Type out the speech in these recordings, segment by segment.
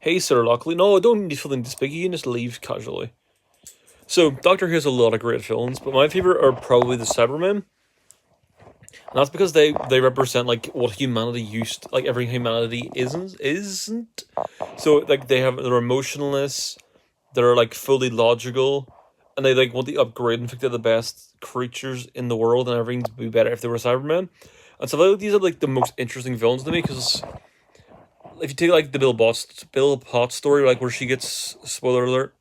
Hey, Sir Lockley. No, I don't need something to speak. You can just leave casually. So, Doctor Who has a lot of great films, but my favorite are probably the Cybermen. And that's because they represent like what humanity used, like everything humanity isn't. So like they're emotionless, they're like fully logical, and they like want to upgrade and think they're the best creatures in the world, and everything would be better if they were Cybermen. And so like, these are like the most interesting villains to me because if you take like the Bill Potts story, like where she gets spoiler alert,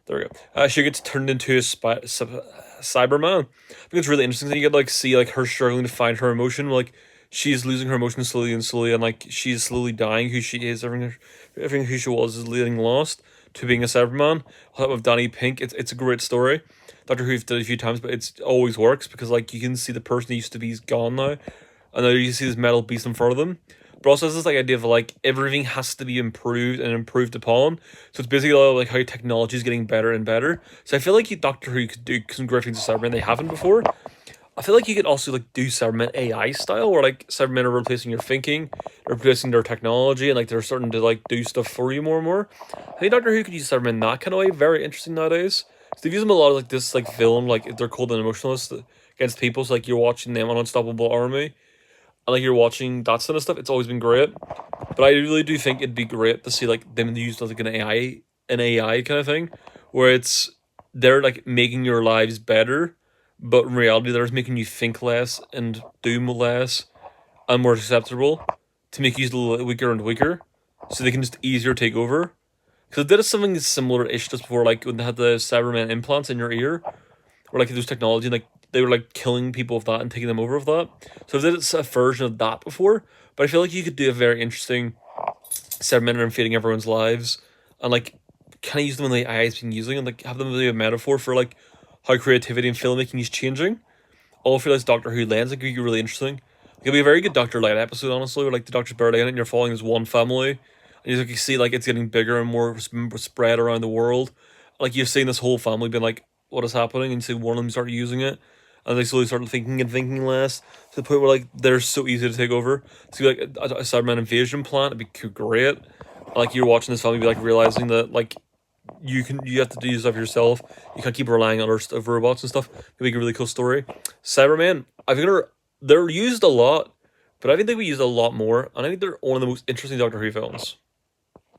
there we go. She gets turned into a Cyberman. I think it's really interesting that you get like see like her struggling to find her emotion, like she's losing her emotion slowly and slowly, and like she's slowly dying who she is. Everything who she was is leading lost to being a Cyberman. With Danny Pink, it's a great story. Doctor Who've done it a few times, but it always works because like you can see the person who used to be is gone now, and now you see this metal beast in front of them. But also has this like idea of like everything has to be improved and improved upon. So it's basically like how technology is getting better and better. So I feel like Doctor Who could do some great things with Cybermen they haven't before. I feel like you could also like do Cybermen AI style, where like Cybermen are replacing your thinking, replacing their technology, and like they're starting to like do stuff for you more and more. I think Doctor Who could use Cybermen that kind of way. Very interesting nowadays. So they've used them a lot of like this like villain, like they're called an emotionalist against people. So like you're watching them on Unstoppable Army, and like you're watching that sort of stuff. It's always been great. But I really do think it'd be great to see like them used as like an AI kind of thing, where it's they're like making your lives better, but in reality they're just making you think less and do less and more acceptable to make you a little weaker and weaker, so they can just easier take over. Because they did something similar-ish just before, like when they had the Cyberman implants in your ear, or like those technology, like they were like killing people with that and taking them over with that. So they did a version of that before, but I feel like you could do a very interesting 7 minute invading everyone's lives, and like kind of use them in the AI has been using, and like have them be a metaphor for like how creativity and filmmaking is changing. All for this Doctor Who lens, it could be really interesting. It could be a very good Doctor Light episode, honestly, where like the Doctor's barely in it, and you're following this one family, and you see like it's getting bigger and more spread around the world. Like you've seen this whole family being like, "What is happening?" And you see one of them start using it, and they slowly start thinking and thinking less to the point where like they're so easy to take over. It's like a Cyberman invasion plan. It'd be great. Like you're watching this family be like realizing that like you have to do stuff yourself. You can't keep relying on other stuff, robots and stuff. It'd be a really cool story. Cyberman, I think they're used a lot, but I think they would use a lot more, and I think they're one of the most interesting Doctor Who films.